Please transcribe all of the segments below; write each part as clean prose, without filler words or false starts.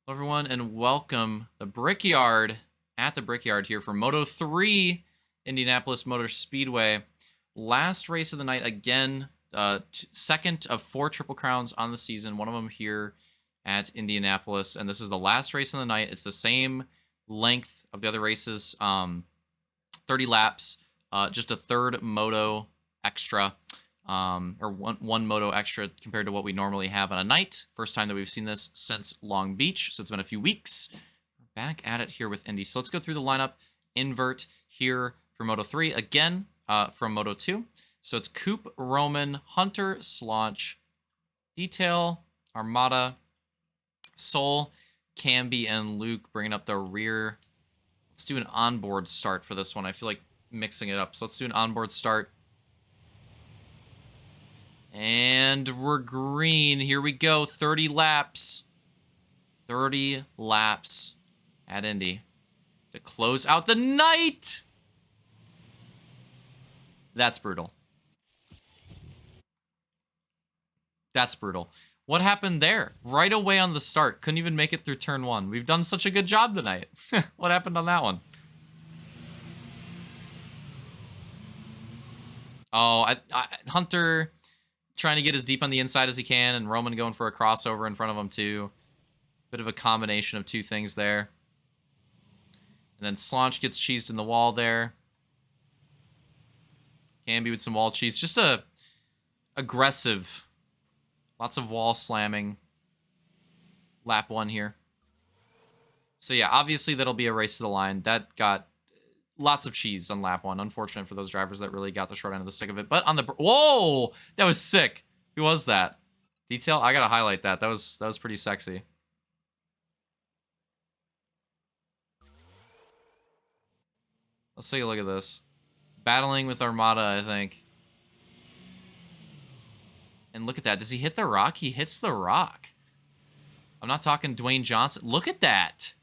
Hello everyone, and welcome the Brickyard at the Brickyard here for Moto 3 Indianapolis Motor Speedway. Last race of the night again, second of 4 Triple Crowns on the season, one of them here at Indianapolis, and this is the last race of the night. It's the same length of the other races, 30 laps, just a third moto extra. Or one moto extra compared to what we normally have on a night. First time that we've seen this since Long Beach, so it's been a few weeks. We're back at it here with Indy. So let's go through the lineup. Invert here for Moto 3. Again, from Moto 2. So it's Coop, Roman, Hunter, Slaunch, Detail, Armada, Soul, Camby, and Luke bringing up the rear. Let's do an onboard start for this one. I feel like mixing it up. So let's do an onboard start. And we're green. Here we go. 30 laps. 30 laps at Indy to close out the night. That's brutal. That's brutal. What happened there? Right away on the start. Couldn't even make it through turn 1. We've done such a good job tonight. What happened on that one? Oh, Hunter trying to get as deep on the inside as he can, and Roman going for a crossover in front of him too. Bit of a combination of two things there. And then Slaunch gets cheesed in the wall there. Camby with some wall cheese. Just a aggressive. Lots of wall slamming. Lap 1 here. So yeah, obviously that'll be a race to the line. That got lots of cheese on lap 1. Unfortunate for those drivers that really got the short end of the stick of it. But on the... Whoa! That was sick. Who was that? Detail? I gotta highlight that. That was pretty sexy. Let's take a look at this. Battling with Armada, I think. And look at that. Does he hit the rock? He hits the rock. I'm not talking Dwayne Johnson. Look at that.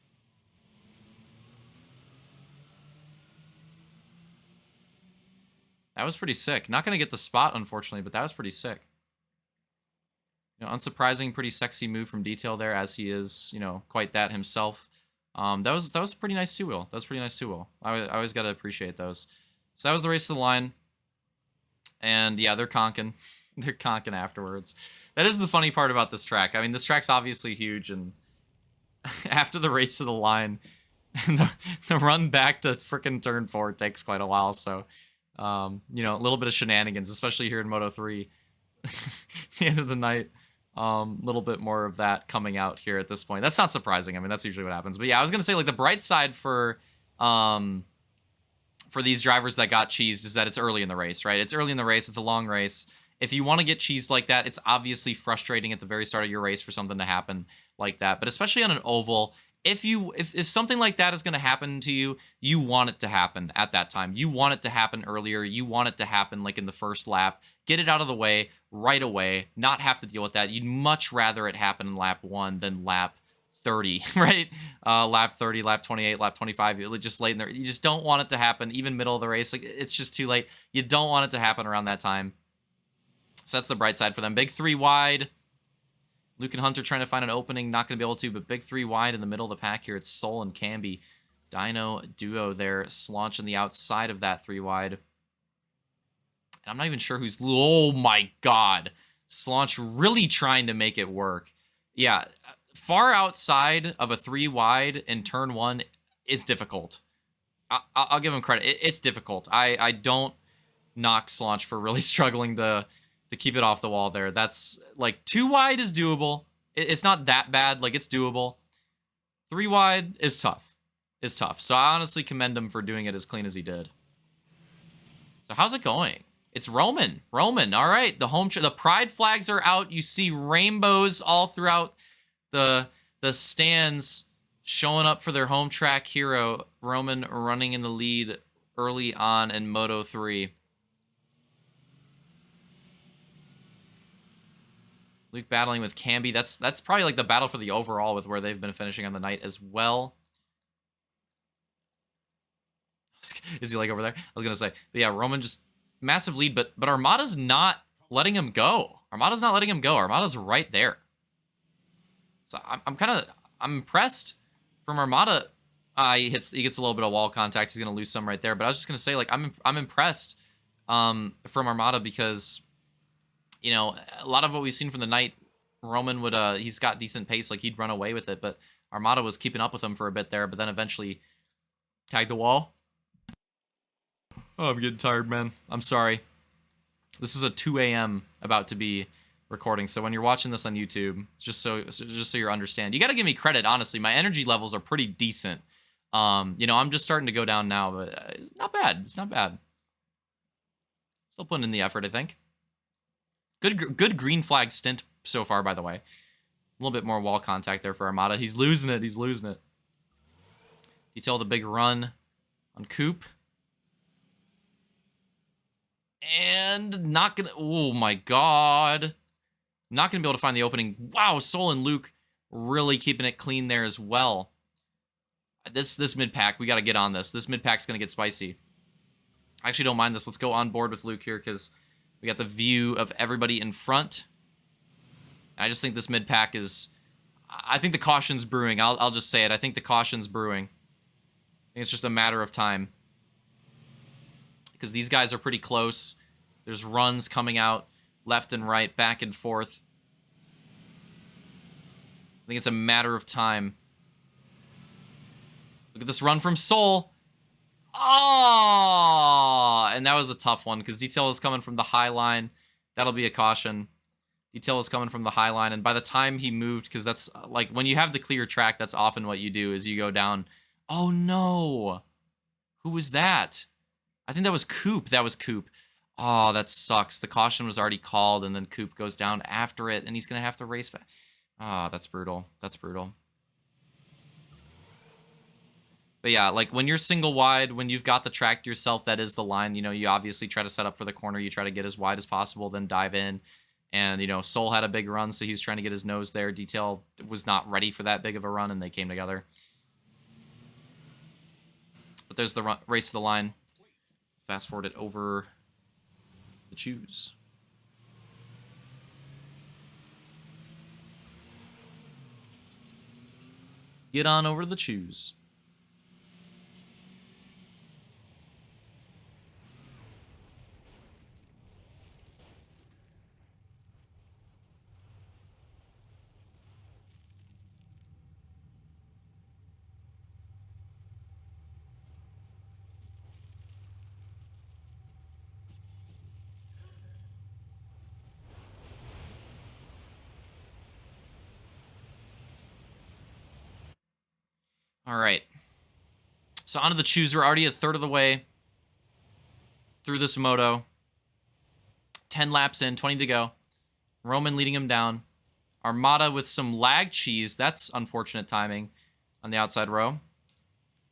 That was pretty sick. Not going to get the spot, unfortunately, but that was pretty sick. You know, unsurprising, pretty sexy move from Detail there, as he is, you know, quite that himself. That was a pretty nice two-wheel. That was pretty nice two-wheel. I always got to appreciate those. So that was the race to the line. And, yeah, they're conking. They're conking afterwards. That is the funny part about this track. I mean, this track's obviously huge, and after the race to the line, the run back to frickin' turn 4 takes quite a while, so... you know, a little bit of shenanigans, especially here in Moto 3. The end of the night, a little bit more of that coming out here at this point. That's not surprising. I mean, that's usually what happens. But yeah, I was gonna say, like, the bright side for these drivers that got cheesed is that it's early in the race, right? It's early in the race. It's a long race. If you want to get cheesed like that, it's obviously frustrating at the very start of your race for something to happen like that. But especially on an oval, if something like that is going to happen to you, you want it to happen at that time. You want it to happen earlier. You want it to happen like in the first lap. Get it out of the way right away. Not have to deal with that. You'd much rather it happen in lap 1 than lap 30, right? Lap 30, lap 28, lap 25. Just late in there. You just don't want it to happen even middle of the race. Like, it's just too late. You don't want it to happen around that time. So that's the bright side for them. Big 3 wide. Luke and Hunter trying to find an opening. Not going to be able to, but big 3 wide in the middle of the pack here. It's Soul and Camby. Dino duo there. Slaunch on the outside of that 3 wide. And I'm not even sure who's... Oh, my God. Slaunch really trying to make it work. Yeah, far outside of a 3 wide in turn 1 is difficult. I'll give him credit. It's difficult. I don't knock Slaunch for really struggling to keep it off the wall there. That's, like, 2 wide is doable. It's not that bad. Like, it's doable. 3 wide is tough. It's tough. So I honestly commend him for doing it as clean as he did. So how's it going? It's Roman. Roman, all right. The pride flags are out. You see rainbows all throughout the stands showing up for their home track hero. Roman running in the lead early on in Moto 3. Luke battling with Camby. That's probably like the battle for the overall with where they've been finishing on the night as well. Is he like over there? I was gonna say, but yeah, Roman just massive lead, but Armada's not letting him go. Armada's not letting him go. Armada's right there. So I'm kind of I'm impressed from Armada. He gets a little bit of wall contact. He's gonna lose some right there. But I was just gonna say, like, I'm impressed from Armada because, you know, a lot of what we've seen from the night, Roman would he's got decent pace, like he'd run away with it, but Armada was keeping up with him for a bit there, but then eventually tagged the wall. Oh, I'm getting tired, man. I'm sorry. This is a 2 a.m. about to be recording, so when you're watching this on YouTube, just so you understand, you got to give me credit. Honestly, my energy levels are pretty decent. You know, I'm just starting to go down now, but it's not bad. It's not bad. Still putting in the effort, I think. Good green flag stint so far, by the way. A little bit more wall contact there for Armada. He's losing it. He's losing it. Detail the big run on Coop. And not gonna... Oh, my God. Not gonna be able to find the opening. Wow, Sol and Luke really keeping it clean there as well. This mid-pack, we got to get on this. This mid-pack's going to get spicy. I actually don't mind this. Let's go on board with Luke here because we got the view of everybody in front. I just think this mid-pack is... I think the caution's brewing. I'll just say it. I think the caution's brewing. I think it's just a matter of time. Because these guys are pretty close. There's runs coming out left and right, back and forth. I think it's a matter of time. Look at this run from Sol. Oh! And that was a tough one because Detail is coming from the high line. That'll be a caution. Detail is coming from the high line. And by the time he moved, because that's like when you have the clear track, that's often what you do is you go down. Oh, no. Who was that? I think that was Coop. That was Coop. Oh, that sucks. The caution was already called, and then Coop goes down after it, and he's going to have to race back. Ah, that's brutal. That's brutal. But yeah, like when you're single wide, when you've got the track to yourself, that is the line. You know, you obviously try to set up for the corner. You try to get as wide as possible, then dive in. And, you know, Sol had a big run, so he's trying to get his nose there. Detail was not ready for that big of a run, and they came together. But there's the race to the line. Fast forward it over the choose. Get on over the choose. All right. So onto the choose. We're already a third of the way through this moto. 10 laps in, 20 to go. Roman leading him down. Armada with some lag cheese. That's unfortunate timing on the outside row.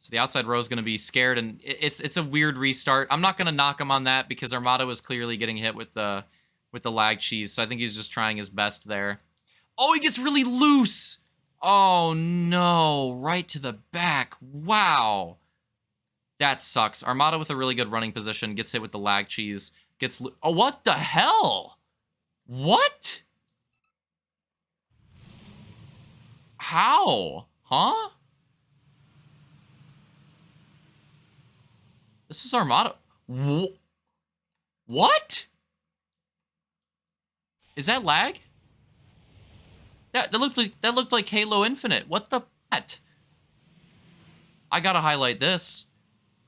So the outside row is going to be scared, and it's a weird restart. I'm not going to knock him on that because Armada was clearly getting hit with the lag cheese. So I think he's just trying his best there. Oh, he gets really loose. Oh, no. Right to the back. Wow. That sucks. Armada with a really good running position. Gets hit with the lag cheese. Oh, what the hell? What? How? Huh? This is Armada. What? Is that lag? That looked like Halo Infinite. What the what? I gotta highlight this.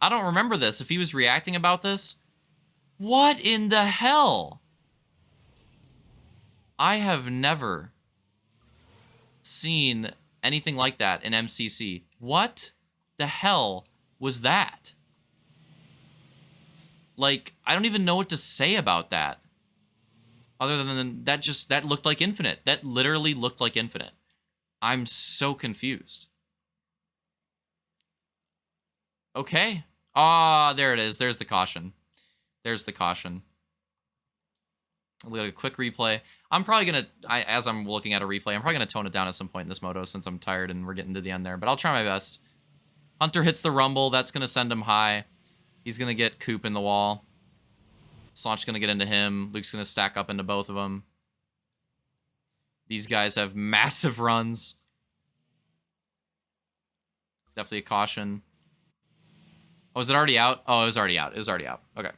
I don't remember this. If he was reacting about this, what in the hell? I have never seen anything like that in MCC. What the hell was that? Like, I don't even know what to say about that. Other than that looked like Infinite. That literally looked like Infinite. I'm so confused. Okay. Ah, there it is. There's the caution. There's the caution. I'll get a quick replay. I'm probably going to, as I'm looking at a replay, I'm probably going to tone it down at some point in this moto since I'm tired and we're getting to the end there. But I'll try my best. Hunter hits the rumble. That's going to send him high. He's going to get Coop in the wall. Slaunch's going to get into him. Luke's going to stack up into both of them. These guys have massive runs. Definitely a caution. Oh, is it already out? Oh, it was already out. It was already out. Okay.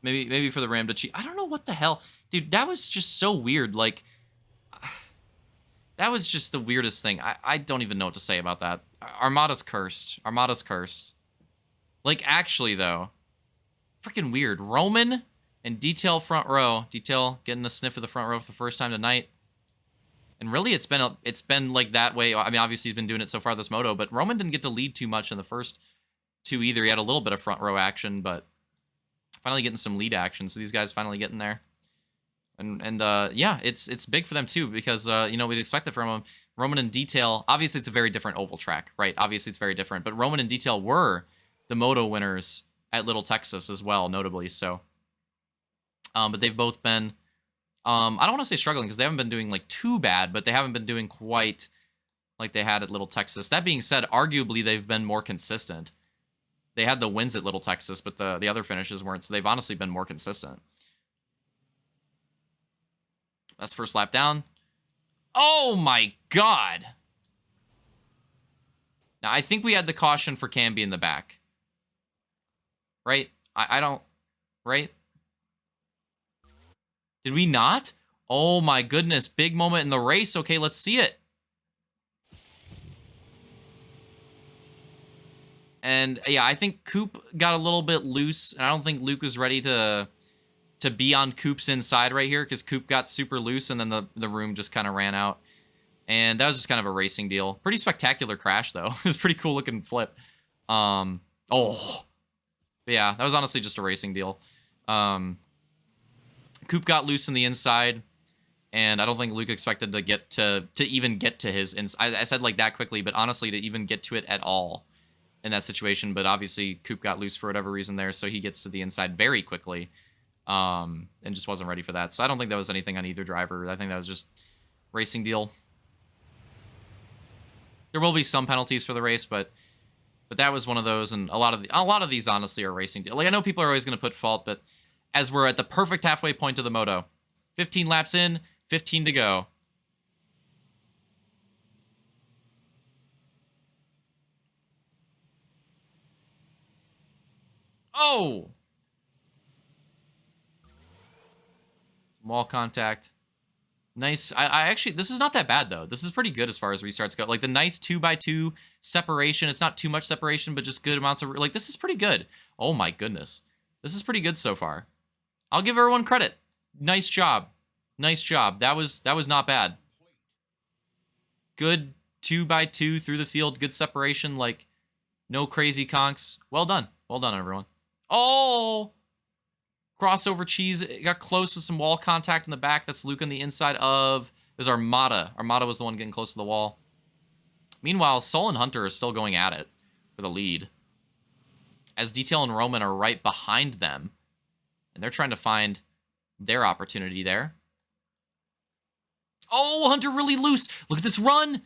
Maybe for the Ram to cheat. I don't know what the hell. Dude, that was just so weird. Like, that was just the weirdest thing. I don't even know what to say about that. Armada's cursed. Armada's cursed. Like, actually, though. Freaking weird. Roman and Detail front row. Detail getting a sniff of the front row for the first time tonight. And really, it's been like that way. I mean, obviously, he's been doing it so far this moto, but Roman didn't get to lead too much in the first two either. He had a little bit of front row action, but finally getting some lead action. So these guys finally getting there. And yeah, it's big for them too, because you know, we'd expect it from them. Roman and Detail, obviously it's a very different oval track, right? Obviously it's very different, but Roman and Detail were the moto winners at Little Texas as well, notably. So but they've both been I don't want to say struggling, because they haven't been doing like too bad, but they haven't been doing quite like they had at Little Texas. That being said, arguably they've been more consistent. They had the wins at Little Texas, but the other finishes weren't, so they've honestly been more consistent. That's first lap down. Oh my god! Now, I think we had the caution for Camby in the back. Right? I don't... Right? Did we not? Oh my goodness, big moment in the race. Okay, let's see it. And yeah, I think Coop got a little bit loose, and I don't think Luke was ready to be on Coop's inside right here, because Coop got super loose, and then the room just kind of ran out. And that was just kind of a racing deal. Pretty spectacular crash, though. It was a pretty cool looking flip. Oh. But yeah, that was honestly just a racing deal. Coop got loose in the inside, and I don't think Luke expected to get to even get to his inside. I said like that quickly, but honestly to even get to it at all in that situation. But obviously Coop got loose for whatever reason there, so he gets to the inside very quickly, and just wasn't ready for that. So I don't think that was anything on either driver. I think that was just racing deal. There will be some penalties for the race, but that was one of those, and a lot of these honestly are racing deal. Like, I know people are always going to put fault, but as we're at the perfect halfway point of the moto, 15 laps in, 15 to go. Oh! Some wall contact. Nice. I actually, this is not that bad, though. This is pretty good as far as restarts go. Like, the nice 2x2 separation. It's not too much separation, but just good amounts of... Like, this is pretty good. Oh, my goodness. This is pretty good so far. I'll give everyone credit. Nice job. Nice job. That was not bad. Good 2x2 through the field. Good separation. Like, no crazy conks. Well done. Well done, everyone. Oh! Crossover cheese. It got close with some wall contact in the back. That's Luke on the inside of... There's Armada. Armada was the one getting close to the wall. Meanwhile, Sol and Hunter are still going at it for the lead, as Detail and Roman are right behind them, and they're trying to find their opportunity there. Oh, Hunter really loose. Look at this run.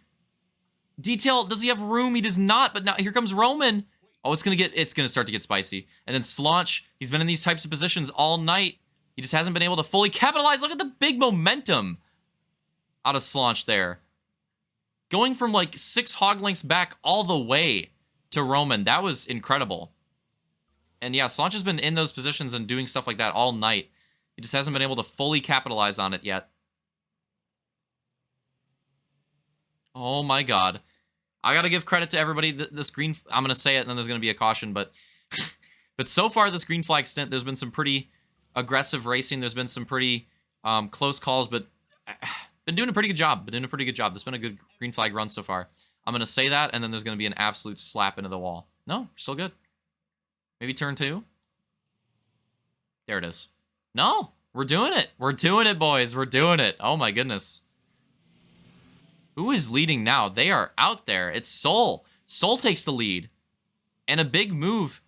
Detail, does he have room? He does not, but now here comes Roman. Oh, it's gonna start to get spicy. And then Slaunch, he's been in these types of positions all night. He just hasn't been able to fully capitalize. Look at the big momentum out of Slaunch there. Going from like 6 hog lengths back all the way to Roman. That was incredible. And yeah, Slaunch has been in those positions and doing stuff like that all night. He just hasn't been able to fully capitalize on it yet. Oh my god. I gotta give credit to everybody. This green... I'm gonna say it, and then there's gonna be a caution, but... but so far, this green flag stint, there's been some pretty aggressive racing. There's been some pretty close calls, but... been doing a pretty good job. There's been a good green flag run so far. I'm gonna say that, and then there's gonna be an absolute slap into the wall. No, still good. Maybe turn 2? There it is. No, we're doing it. We're doing it, boys. We're doing it. Oh my goodness. Who is leading now? They are out there. It's Sol. Sol takes the lead. And a big move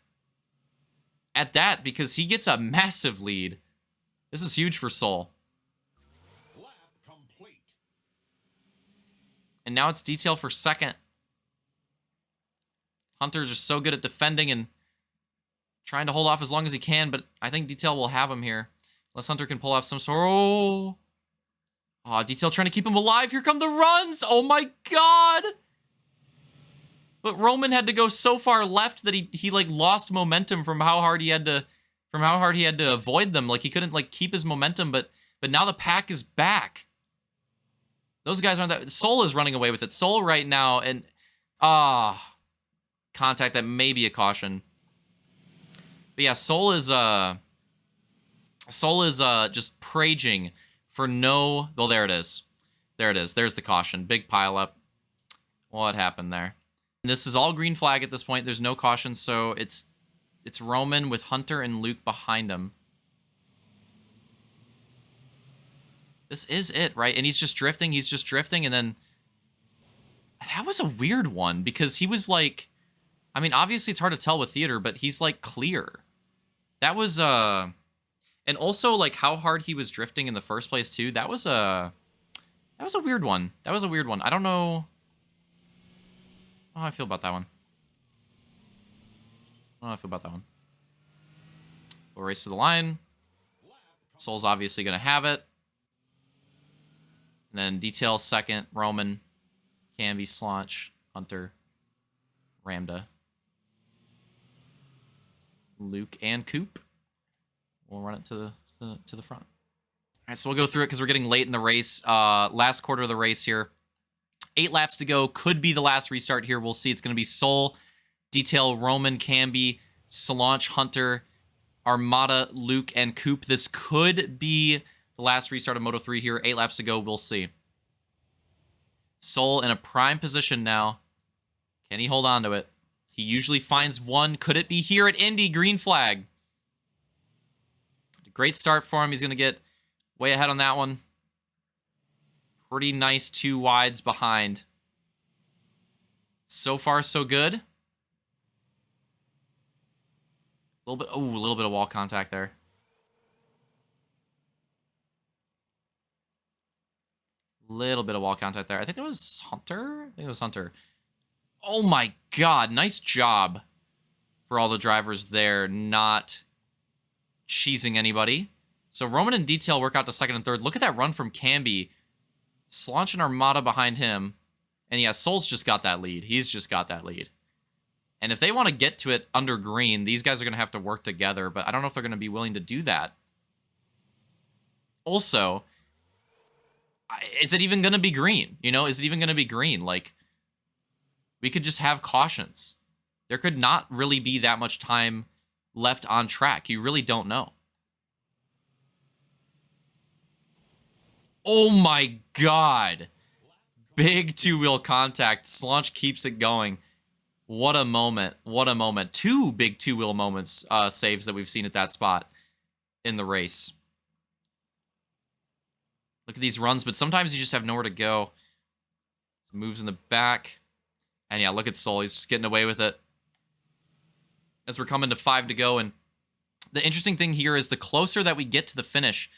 at that, because he gets a massive lead. This is huge for Sol. Lap complete. And now it's Detail for second. Hunter's just so good at defending and trying to hold off as long as he can, but I think Detail will have him here. Unless Hunter can pull off some sort... Oh, Detail trying to keep him alive. Here come the runs. Oh my god. But Roman had to go so far left that he like lost momentum from how hard he had to avoid them. Like he couldn't like keep his momentum, but now the pack is back. Those guys aren't that. Soul is running away with it. Soul right now, and contact, that may be a caution. But yeah, Soul is just praging for no. Well, there it is. There it is. There's the caution. Big pile up. What happened there? And this is all green flag at this point. There's no caution, so it's Roman with Hunter and Luke behind him. This is it, right? And he's just drifting. He's just drifting, and then that was a weird one because he was like, I mean, obviously it's hard to tell with theater, but he's like clear. That was and also like how hard he was drifting in the first place too. That was a weird one. That was a weird one. I don't know how I feel about that one. I don't know how I feel about that one. We'll race to the line. Soul's obviously going to have it. And then Detail second, Roman, Camby, Slaunch, Hunter, Ramda, Luke, and Coop. We'll run it to the front. All right, so we'll go through it because we're getting late in the race. Last quarter of the race here. 8 laps to go. Could be the last restart here. We'll see. It's going to be Soul, Detail, Roman, Camby, Slaunch, Hunter, Armada, Luke, and Coop. This could be the last restart of Moto 3 here. 8 laps to go. We'll see. Soul in a prime position now. Can he hold on to it? He usually finds one. Could it be here at Indy? Green flag. Great start for him. He's going to get way ahead on that one. Pretty nice 2 wides behind. So far, so good. A little bit of wall contact there. Little bit of wall contact there. I think that was Hunter. Oh my God. Nice job for all the drivers there not cheesing anybody. So Roman and Detail work out to second and third. Look at that run from Camby. Slaunch and Armada behind him. And yeah, Soul's just got that lead. He's just got that lead. And if they want to get to it under green, these guys are going to have to work together. But I don't know if they're going to be willing to do that. Also, is it even going to be green? You know, is it even going to be green? Like, we could just have cautions. There could not really be that much time left on track. You really don't know. Oh my God. Big 2-wheel contact. Slaunch keeps it going. What a moment. What a moment. 2 big 2-wheel moments, saves that we've seen at that spot in the race. Look at these runs, but sometimes you just have nowhere to go. Moves in the back. And yeah, look at Soul. He's just getting away with it. As we're coming to 5 to go. And the interesting thing here is the closer that we get to the finish,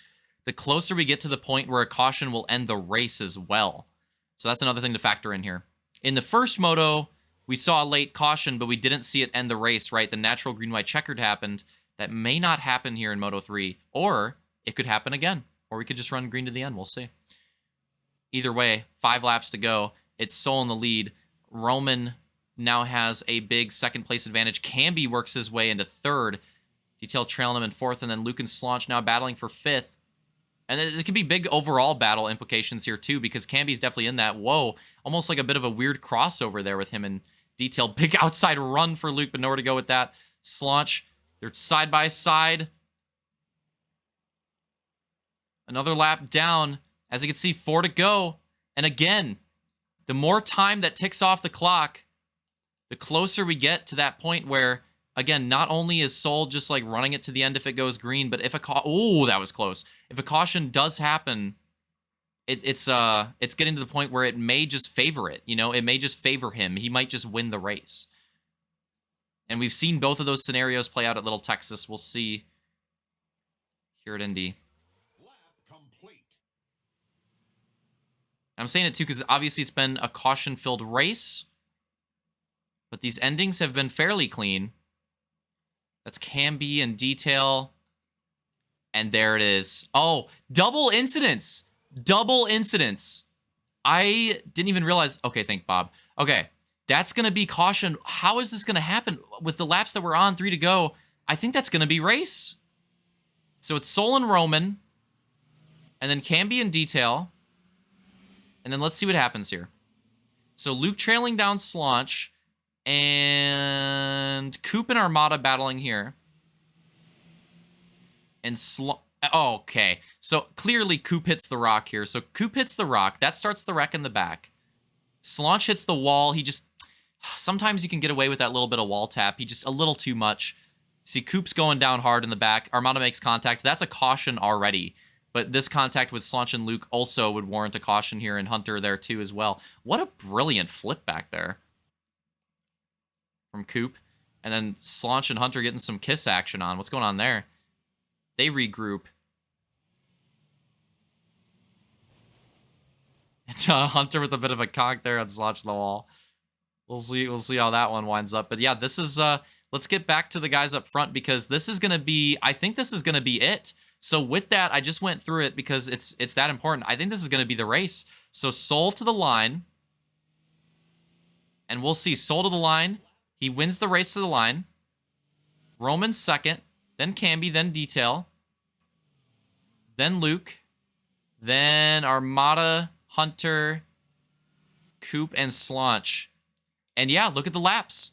the closer we get to the point where a caution will end the race as well. So that's another thing to factor in here. In the first moto, we saw a late caution, but we didn't see it end the race, right? The natural green-white checkered happened. That may not happen here in Moto 3, or it could happen again. Or we could just run green to the end. We'll see. Either way, 5 laps to go. It's Soul in the lead. Roman now has a big second-place advantage. Camby works his way into third. Detail trailing him in fourth, and then Luke and Slaunch now battling for fifth. And it could be big overall battle implications here, too, because Camby's definitely in that. Whoa, almost like a bit of a weird crossover there with him and Detail. Big outside run for Luke, but nowhere to go with that. Slaunch, they're side by side. Another lap down. As you can see, 4 to go. And again, the more time that ticks off the clock, the closer we get to that point where, again, not only is Soul just like running it to the end if it goes green, but if a that was close. If a caution does happen, it's getting to the point where it may just favor it. You know, it may just favor him. He might just win the race. And we've seen both of those scenarios play out at Little Texas. We'll see here at Indy. I'm saying it too because obviously it's been a caution-filled race, but these endings have been fairly clean. That's Camby and Detail. And there it is. Oh, double incidents. Double incidents. I didn't even realize. Okay, thank Bob. Okay, That's going to be caution. How is this going to happen? With the laps that we're on, 3 to go, I think that's going to be race. So it's Sol and Roman, and then Camby and Detail. And then let's see what happens here. So Luke trailing down Slaunch, and Coop and Armada battling here. And okay. So clearly Coop hits the rock here. So Coop hits the rock. That starts the wreck in the back. Slaunch hits the wall. He just... Sometimes you can get away with that little bit of wall tap. He just a little too much. See, Coop's going down hard in the back. Armada makes contact. That's a caution already. But this contact with Slaunch and Luke also would warrant a caution here, and Hunter there too as well. What a brilliant flip back there from Coop. And then Slaunch and Hunter getting some kiss action on. What's going on there? They regroup. It's Hunter with a bit of a conk there on Slaunch the wall. We'll see how that one winds up. But yeah, this is let's get back to the guys up front, because this is gonna be, I think this is gonna be it. So with that, I just went through it because it's that important. I think this is gonna be the race. So Sol to the line. And we'll see. Sol to the line. He wins the race to the line. Roman second. Then Camby. Then Detail. Then Luke. Then Armada, Hunter, Coop, and Slaunch. And yeah, look at the laps.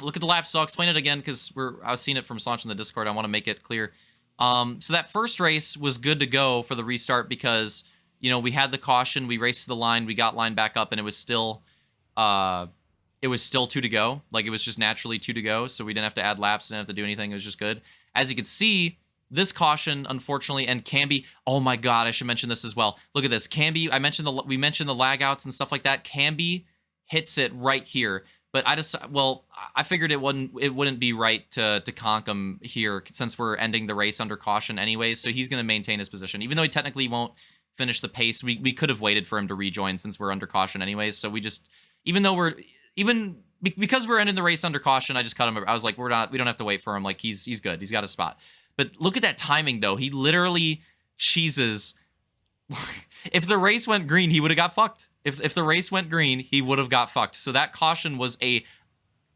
Look at the laps. So I'll explain it again because I was seeing it from Slaunch in the Discord. I want to make it clear. So that first race was good to go for the restart because, you know, we had the caution, we raced to the line, we got line back up, and it was still 2 to go. Like, it was just naturally 2 to go, so we didn't have to add laps, didn't have to do anything. It was just good. As you can see, this caution, unfortunately, and Camby. Oh my God, I should mention this as well. Look at this, Camby. We mentioned the lag outs and stuff like that. Camby hits it right here. But I figured it wouldn't be right to conk him here since we're ending the race under caution anyways. So he's going to maintain his position, even though he technically won't finish the pace. We could have waited for him to rejoin since we're under caution anyways. So we just, because we're ending the race under caution, I just cut him. I was like, we don't have to wait for him. Like, he's good. He's got a spot. But look at that timing though. He literally cheeses. If the race went green, he would have got fucked. If the race went green, he would have got fucked. So that caution was a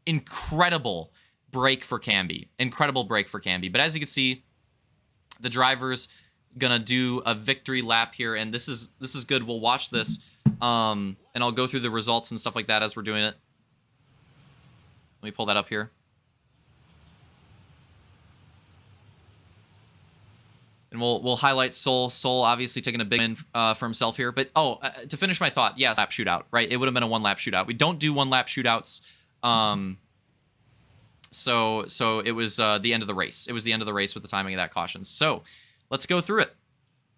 incredible break for Camby. Incredible break for Camby. But as you can see, the driver's gonna do a victory lap here, and this is good. We'll watch this, and I'll go through the results and stuff like that as we're doing it. Let me pull that up here. And we'll highlight Sol. Sol obviously taking a big win for himself here. But, to finish my thought, yes, lap shootout, right? It would have been a 1-lap shootout. We don't do 1-lap shootouts. So it was the end of the race. It was the end of the race with the timing of that caution. So let's go through it.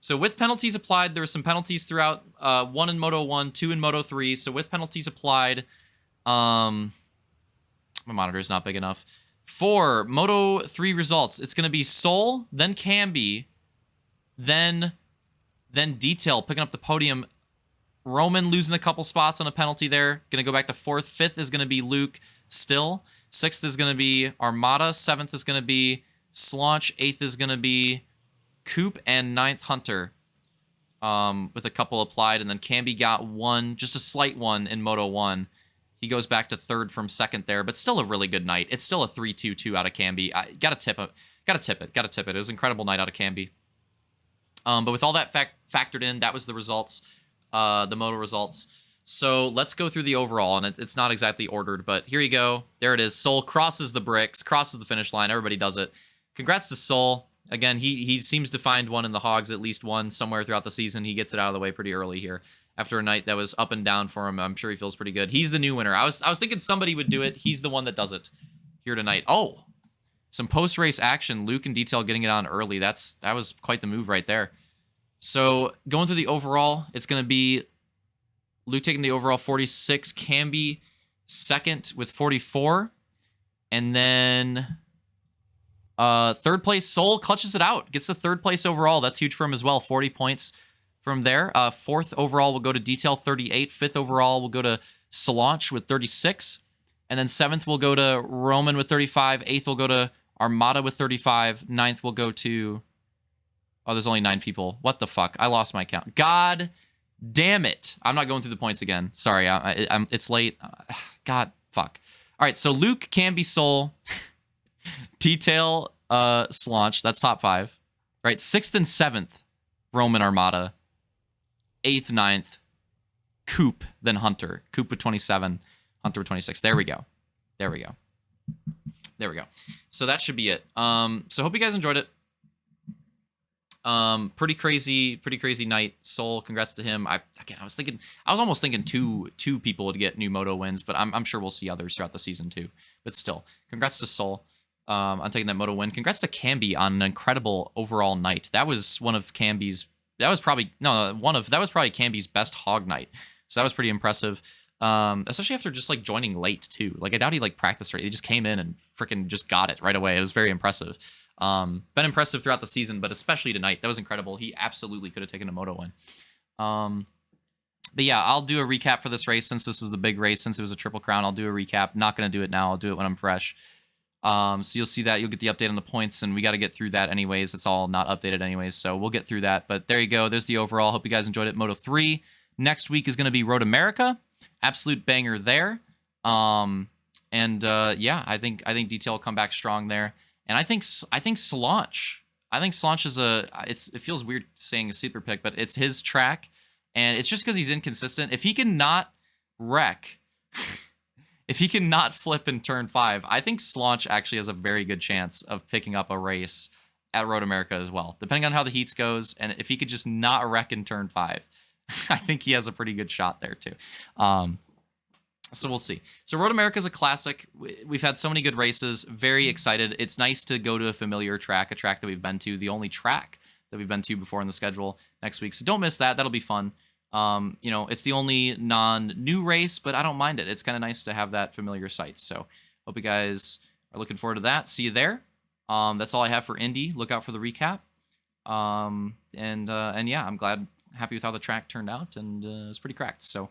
So with penalties applied, there were some penalties throughout. 1 in Moto 1, 2 in Moto 3. So with penalties applied, my monitor is not big enough. For Moto 3 results, it's going to be Sol, then Camby, then Detail picking up the podium. Roman losing a couple spots on a penalty there. Going to go back to 4th. 5th is going to be Luke still. 6th is going to be Armada. 7th is going to be Slaunch. 8th is going to be Coop. And 9th, Hunter. With a couple applied. And then Camby got 1, just a slight 1 in Moto 1. He goes back to 3rd from 2nd there. But still a really good night. It's still a 3-2-2 out of Camby. Gotta tip it. It was an incredible night out of Camby. But with all that factored in, that was the results, the Moto results. So let's go through the overall, and it's not exactly ordered, but here you go. There it is. Sol crosses the bricks, crosses the finish line. Everybody does it. Congrats to Sol. Again, he seems to find one in the Hogs, at least one somewhere throughout the season. He gets it out of the way pretty early here. After a night that was up and down for him, I'm sure he feels pretty good. He's the new winner. I was thinking somebody would do it. He's the one that does it here tonight. Oh, some post-race action. Luke and Detail getting it on early. That was quite the move right there. So going through the overall, it's going to be Luke taking the overall 46, Camby second with 44, and then 3rd place, Sol clutches it out, gets the 3rd place overall. That's huge for him as well, 40 points from there. 4th overall will go to Detail, 38. 5th overall will go to Slaunch with 36, and then 7th will go to Roman with 35. 8th will go to Armada with 35. 9th will go to... Oh, there's only 9 people. What the fuck? I lost my count. God Damn it. I'm not going through the points again. Sorry, it's late. God, fuck. All right, so Luke, Canby, Soul, Detail, Slaunch. That's top 5. Right, 6th and 7th, Roman Armada. 8th, 9th, Coop, then Hunter. Coop with 27, Hunter with 26. There we go. There we go. There we go. So that should be it. So hope you guys enjoyed it. Pretty crazy night. Soul, congrats to him. I was almost thinking two people would get new Moto wins, but I'm sure we'll see others throughout the season too. But still, congrats to Soul on taking that Moto win. Congrats to Canby on an incredible overall night. That was one of Canby's. That was probably Canby's best hog night. So that was pretty impressive. Especially after just like joining late too. Like I doubt he like practiced right. He just came in and freaking just got it right away. It was very impressive. Been impressive throughout the season, but especially tonight. That was incredible. He absolutely could have taken a Moto win. But yeah, I'll do a recap for this race since this was the big race, since it was a Triple Crown. I'll do a recap. Not going to do it now. I'll do it when I'm fresh. So you'll see that. You'll get the update on the points, and we got to get through that anyways. It's all not updated anyways, so we'll get through that. But there you go. There's the overall. Hope you guys enjoyed it. Moto 3. Next week is going to be Road America. Absolute banger there. Yeah, I think Detail will come back strong there. And I think Slaunch. I think Slaunch is it feels weird saying a super pick, but it's his track, and it's just because he's inconsistent. If he can not wreck, if he can not flip in turn 5, I think Slaunch actually has a very good chance of picking up a race at Road America as well, depending on how the heats goes. And if he could just not wreck in turn 5, I think he has a pretty good shot there too. So we'll see. So Road America is a classic. We've had so many good races. Very excited. It's nice to go to a familiar track, a track that we've been to, the only track that we've been to before in the schedule next week. So don't miss that. That'll be fun. It's the only non-new race, but I don't mind it. It's kind of nice to have that familiar sight. So hope you guys are looking forward to that. See you there. That's all I have for Indy. Look out for the recap. And yeah, I'm happy with how the track turned out, and it's pretty cracked. So